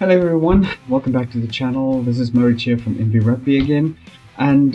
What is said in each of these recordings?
Hello everyone, welcome back to the channel. This is Murray here from MVRugby again. And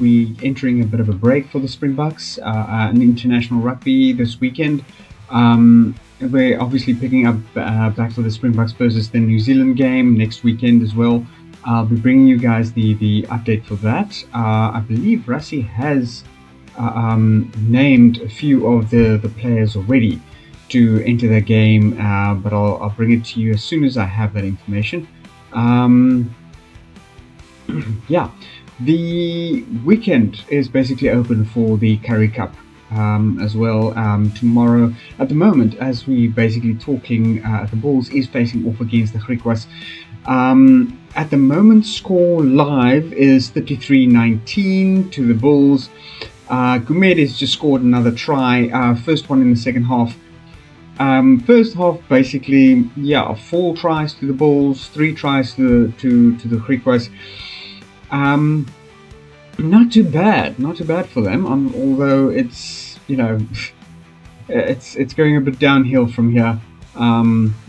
we're entering a bit of a break for the Springboks, an international rugby this weekend. We're obviously picking up back for the Springboks versus the New Zealand game next weekend as well. I'll be bringing you guys the update for that. I believe Rassie has named a few of the players already to enter the game, but I'll bring it to you as soon as I have that information. The weekend is basically open for the Currie Cup as well. Tomorrow, at the moment, as we basically talking, the Bulls is facing off against the Griquas. At the moment, score live is 33-19 to the Bulls. Gumedes just scored another try, first one in the second half. First half, basically, 4 tries to the Bulls, 3 tries to the Griquas. Not too bad for them. Although it's it's going a bit downhill from here.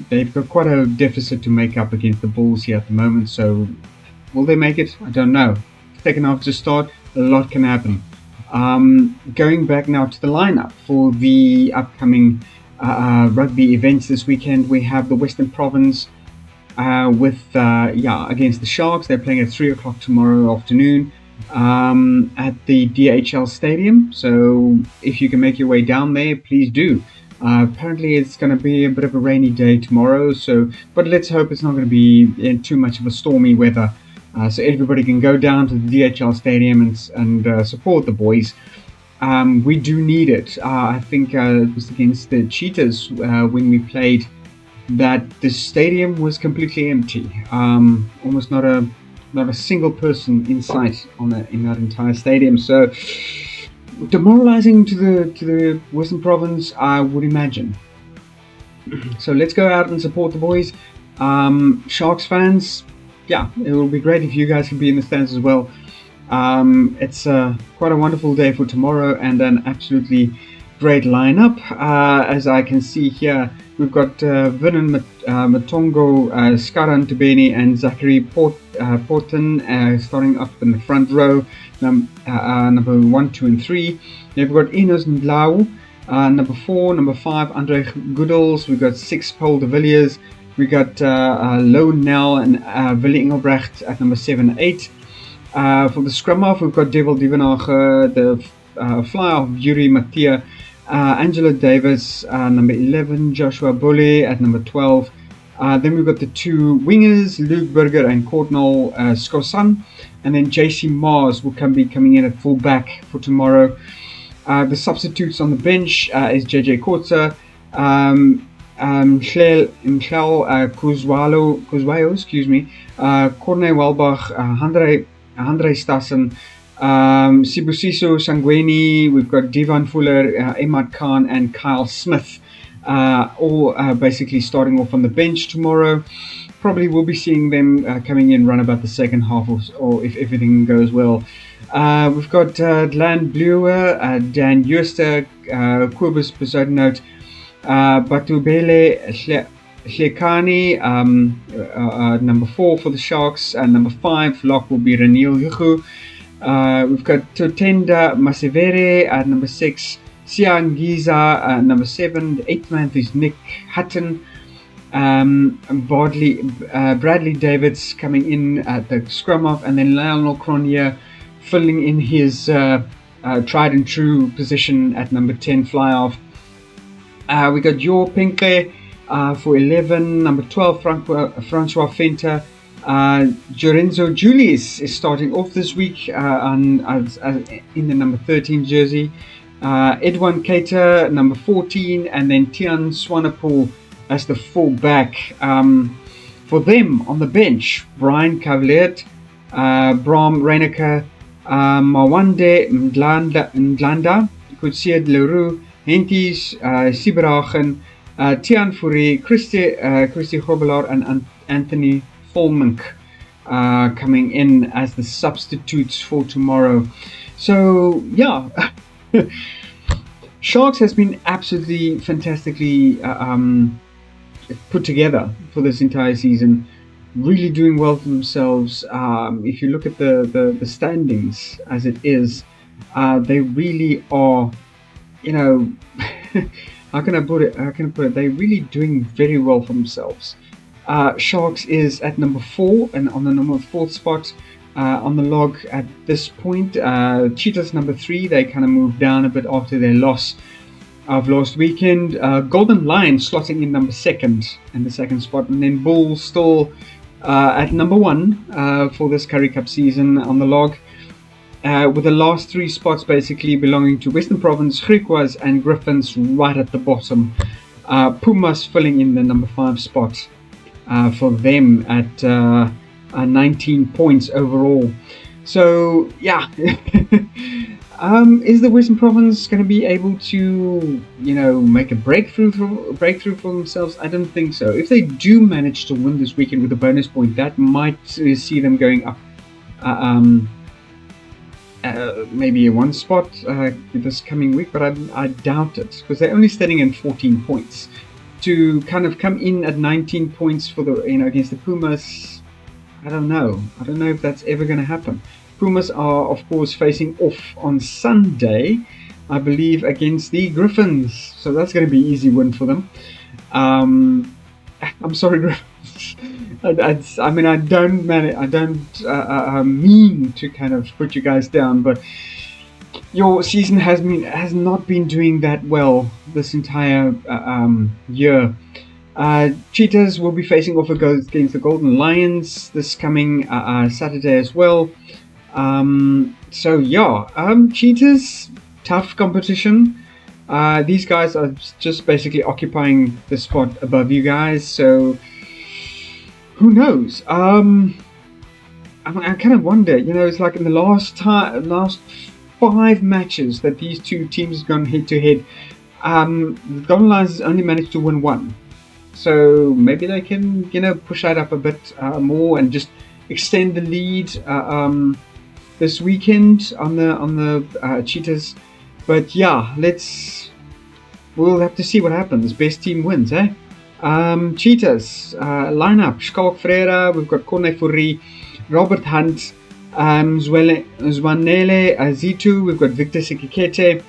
They've got quite a deficit to make up against the Bulls here at the moment. So, will they make it? I don't know. Second half to start, a lot can happen. Going back now to the lineup for the upcoming rugby events this weekend, we have the Western Province against the Sharks. They're playing at 3 o'clock tomorrow afternoon at the DHL Stadium. So if you can make your way down there, please do. Apparently it's going to be a bit of a rainy day tomorrow, but let's hope it's not going to be in too much of a stormy weather, so everybody can go down to the DHL Stadium and support the boys. We do need it. I think it was against the Cheetahs when we played that the stadium was completely empty. Almost not a single person in sight in that entire stadium. So demoralizing to the Western Province, I would imagine. So let's go out and support the boys. Sharks fans, it will be great if you guys can be in the stands as well. It's quite a wonderful day for tomorrow and an absolutely great lineup. As I can see here, we've got Vernon Matongo, Skaran Tubeni and Zachary Porton starting up in the front row, number 1, 2 and 3. Then we've got Enos Ndlau, number 4, number 5 Andre Goodals. We've got 6 Paul de Villiers. We got Lone Nell and Willie Engelbrecht at number 7 and 8. For the scrum off, we've got Devil Divenage, the fly off Yuri Mattia, Angela Davis, number 11, Joshua Bulle at number 12. Then we've got the 2 wingers, Luke Berger and Courtnall Skosan. And then JC Mars will be coming in at full back for tomorrow. The substitutes on the bench is JJ Kotza, Mchel Kuzwayo, Corne Welbach, Andre Stassen, Sibusiso Sangweni. We've got Divan Fuller, Emad Khan and Kyle Smith, all basically starting off on the bench tomorrow. Probably we'll be seeing them coming in run about the second half or if everything goes well. We've got Dlan Bluer, Dan Juster, Kobus Bezuidenhout, Batubele Hlekani, number 4 for the Sharks, and number 5 lock will be Reniel Hugo. We've got Totenda Masevere at number 6, Sian Giza at number 7. The 8th man is Nick Hutton. Bradley Davids coming in at the scrum off, and then Lionel Cronier filling in his tried and true position at number 10 fly off. We got Jo Pinkley for 11, number 12 Francois Fenter. Jorenzo Julius is starting off this week in the number 13 jersey. Edwin Cater, number 14, and then Tian Swanepoel as the full back. For them on the bench, Brian Cavalier, Bram Reinecker, Mawande Ndlanda, Kutsia Leroux, Henties, Siberagen, Tian Fourie, Christy Grobelaar and Anthony Volmink coming in as the substitutes for tomorrow. So Sharks has been absolutely fantastically put together for this entire season, really doing well for themselves. If you look at the standings as it is, they really are, you know, how can I put it? They're really doing very well for themselves. Sharks is at number 4 and on the number 4th spot on the log at this point. Cheetahs number 3. They kind of moved down a bit after their loss of last weekend. Golden Lions slotting in number 2nd in the 2nd spot, and then Bulls still at number 1 for this Currie Cup season on the log. With the last 3 spots basically belonging to Western Province, Griquas and Griffins right at the bottom. Pumas filling in the number 5 spot for them at 19 points overall. So yeah, is the Western Province going to be able to, make a breakthrough for themselves? I don't think so. If they do manage to win this weekend with a bonus point, that might see them going up maybe 1 spot this coming week, but I doubt it, because they're only standing in 14 points. To kind of come in at 19 points for the against the Pumas, I don't know if that's ever going to happen. Pumas are of course facing off on Sunday, I believe, against the Griffins, so that's going to be an easy win for them. I'm sorry, Griffins. I don't mean to kind of put you guys down, but your season has not been doing that well this entire year. Cheetahs will be facing off against the Golden Lions this coming Saturday as well. Cheetahs, tough competition. These guys are just basically occupying the spot above you guys, so who knows? I kind of wonder, it's like in the last 5 matches that these two teams have gone head to head, the Golden Lions has only managed to win 1. So maybe they can, push that up a bit more and just extend the lead this weekend on the Cheetahs. But yeah, we'll have to see what happens. Best team wins, eh? Cheetahs lineup: Skalk Freire, we've got Corne Fourie, Robert Hunt, Zwanele Azitu, we've got Victor Sikikete,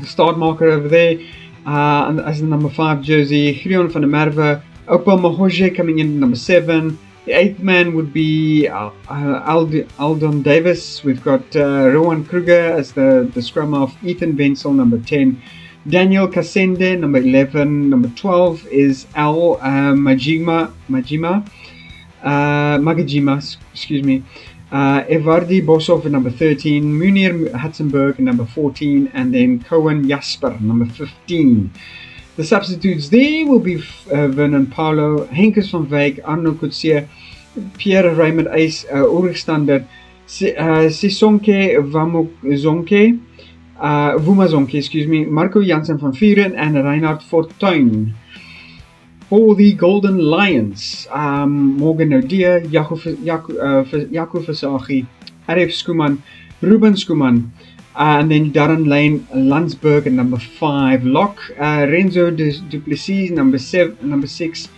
start marker over there, and as the number 5 jersey, Gideon van der Merwe. Opa Mahoje coming in number 7. The 8th man would be Aldon Davis. We've got Rowan Kruger as the scrum half, Ethan Wenzel number 10, Daniel Kasende number 11, number 12 is Al Magajima, excuse me. Evardi Boshoff number 13, Munir Hudsenberg number 14, and then Cohen Jasper number 15. The substitutes there will be Vernon Paulo, Henkes van Wyk, Arno Kutse, Pierre Raymond Eis, Ulrich Standard, Sisonke Vumazonke, excuse me, Marco Jansen van Vuren, and Reinhard Fortuin. For the Golden Lions, Morgan Odia, Jaco Versaghi, Arif Skuman, Ruben Skuman, and then Darren Lane Landsberg at number 5 lock, Renzo Duplessis number 6,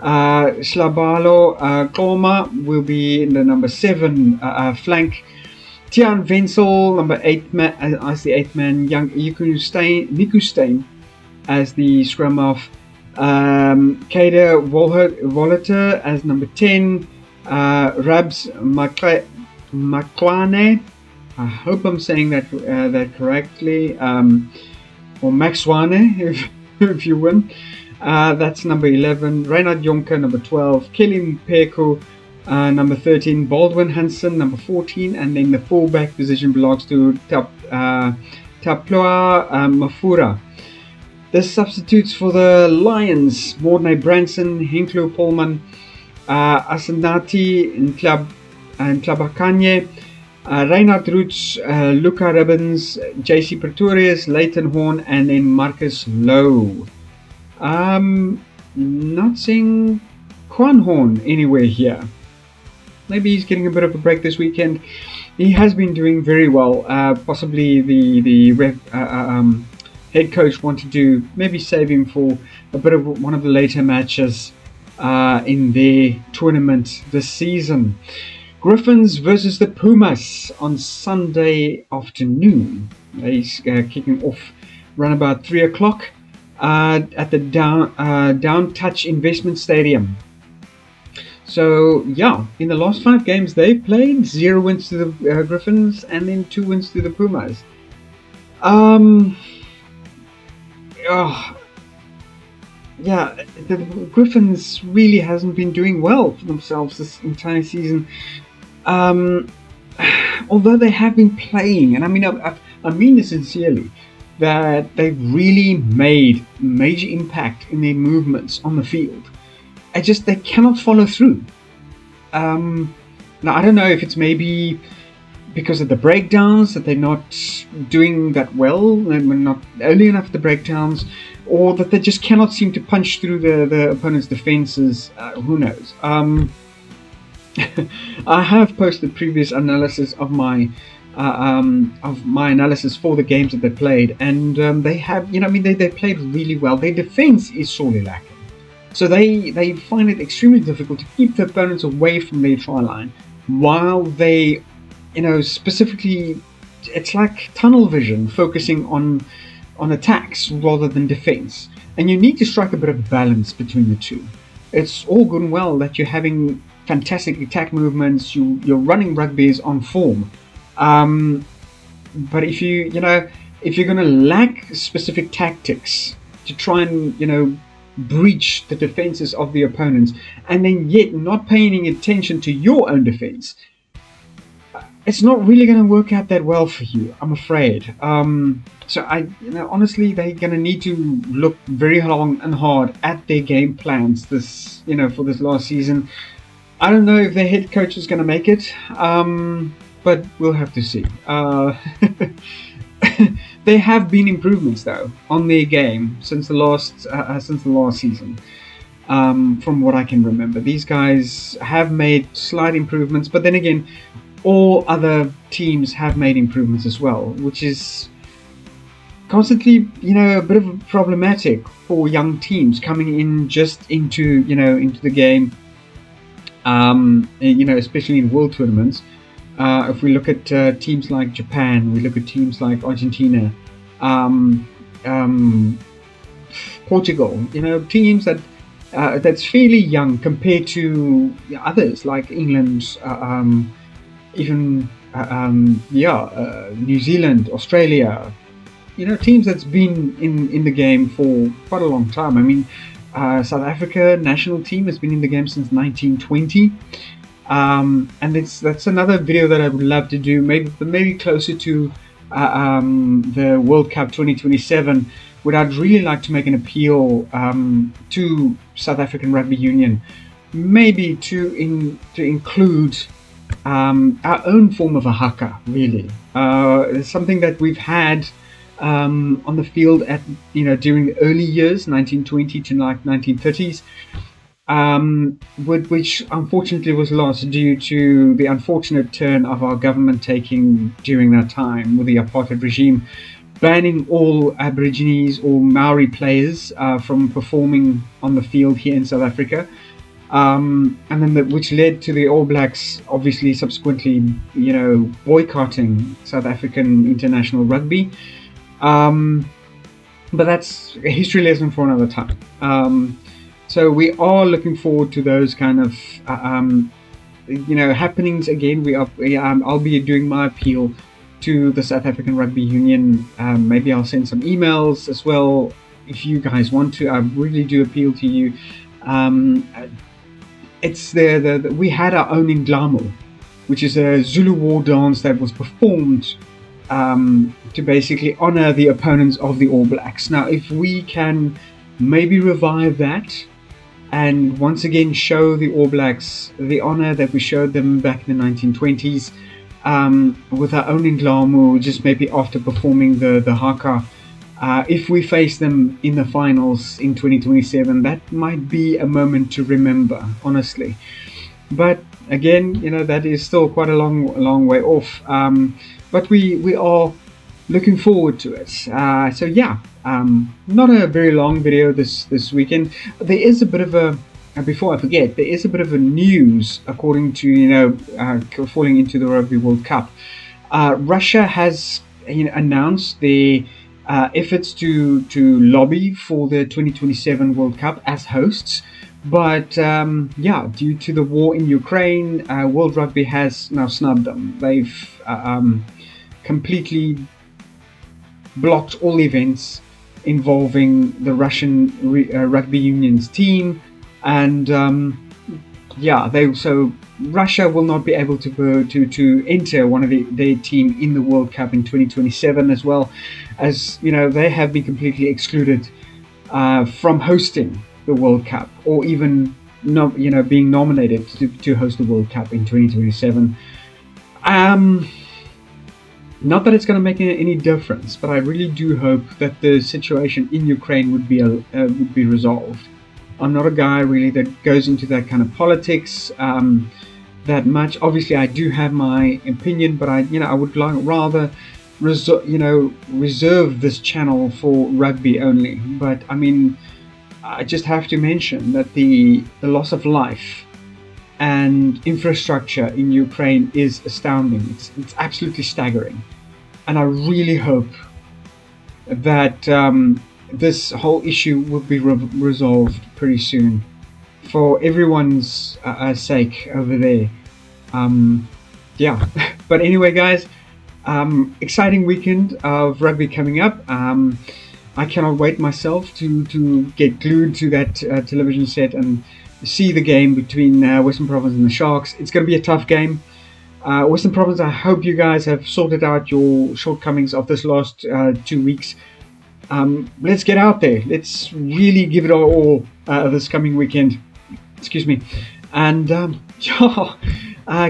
Slabalo Kloma will be in the number 7 flank, Tian Wenzel number 8 man as the 8th man, young Niku Stein as the scrum half, Kader Wolleter as number 10, Rabs Maklane, I hope I'm saying that correctly, or Max Wane, if you win. That's number 11. Reinhard Jonker, number 12. Kelly Mpeko, number 13. Baldwin Hansen, number 14. And then the fullback position belongs to Taploa Mafura. The substitutes for the Lions: Mornay Branson, Hinklo Polman, Asanati and Klabakanye, Reinhard Roots, Luca Ribbons, JC Pretorius, Leighton Horn, and then Marcus Lowe. Not seeing Quan Horn anywhere here. Maybe he's getting a bit of a break this weekend. He has been doing very well. Possibly head coach wanted to maybe save him for a bit of one of the later matches in their tournament this season. Griffins versus the Pumas on Sunday afternoon. They're kicking off around about 3 o'clock at the Down Touch Investment Stadium. So, yeah, in the last 5 games they played, 0 wins to the Griffins and then 2 wins to the Pumas. Yeah, the Griffins really hasn't been doing well for themselves this entire season. Although they have been playing, and I mean this sincerely, that they've really made major impact in their movements on the field. They cannot follow through. Now I don't know if it's maybe because of the breakdowns that they're not doing that well, and we're not early enough the breakdowns, or that they just cannot seem to punch through the opponent's defenses. Who knows? I have posted previous analysis of my analysis for the games that they played, and they have, they played really well. Their defense is sorely lacking, so they find it extremely difficult to keep the opponents away from their try line, while they, specifically, it's like tunnel vision, focusing on attacks rather than defense, and you need to strike a bit of balance between the two. It's all good and well that you're having fantastic attack movements, your running rugby is on form, but if you're going to lack specific tactics to try and breach the defenses of the opponents, and then yet not paying any attention to your own defense, it's not really going to work out that well for you, I'm afraid. So honestly, they're going to need to look very long and hard at their game plans for this last season. I don't know if their head coach is going to make it, but we'll have to see. There have been improvements though on their game since the last season. From what I can remember, these guys have made slight improvements, but then again, all other teams have made improvements as well, which is constantly, a bit of problematic for young teams coming in just into the game. Especially in world tournaments. If we look at teams like Japan, we look at teams like Argentina, Portugal. Teams that's fairly young compared to others like England, even New Zealand, Australia. Teams that's been in the game for quite a long time. I mean, South Africa national team has been in the game since 1920, and that's another video that I would love to do, maybe closer to the World Cup 2027, where I'd really like to make an appeal to South African Rugby Union, maybe to include our own form of a haka, really. It's something that we've had on the field at during the early years, 1920 to like 1930s, which unfortunately was lost due to the unfortunate turn of our government taking during that time with the apartheid regime, banning all Aborigines or Maori players from performing on the field here in South Africa, and then which led to the All Blacks obviously subsequently boycotting South African international rugby. But that's a history lesson for another time. So we are looking forward to those kind of happenings again. I'll be doing my appeal to the South African Rugby Union. Maybe I'll send some emails as well if you guys want to. I really do appeal to you. It's we had our own Indlamu, which is a Zulu war dance that was performed to basically honor the opponents of the All Blacks. Now, if we can maybe revive that and once again show the All Blacks the honor that we showed them back in the 1920s with our own Indlamu, just maybe after performing the haka, if we face them in the finals in 2027, that might be a moment to remember, honestly. But again, that is still quite a long way off. But we are looking forward to it. So yeah, not a very long video this weekend. There is a bit of a before I forget, there is a bit of a news according to falling into the Rugby World Cup. Russia has announced their efforts to lobby for the 2027 World Cup as hosts. But due to the war in Ukraine, World Rugby has now snubbed them. They've completely blocked all events involving the Russian rugby union's team, and Russia will not be able to enter one of their team in the World Cup in 2027, as well as they have been completely excluded from hosting the World Cup, or even being nominated to host the World Cup in 2027. Not that it's going to make any difference, but I really do hope that the situation in Ukraine would be resolved. I'm not a guy really that goes into that kind of politics that much. Obviously, I do have my opinion, but I would rather reserve this channel for rugby only. But I mean, I just have to mention that the loss of life and infrastructure in Ukraine is astounding. It's absolutely staggering. And I really hope that this whole issue will be resolved pretty soon for everyone's sake over there. But anyway, guys, exciting weekend of rugby coming up. I cannot wait myself to get glued to that television set and see the game between Western Province and the Sharks. It's going to be a tough game. Western Province, I hope you guys have sorted out your shortcomings of this last 2 weeks. Let's get out there. Let's really give it our all this coming weekend. Excuse me. And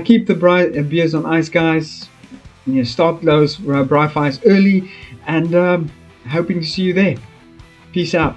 keep the beers on ice, guys. Start those Bri-Fis early, and hoping to see you there. Peace out.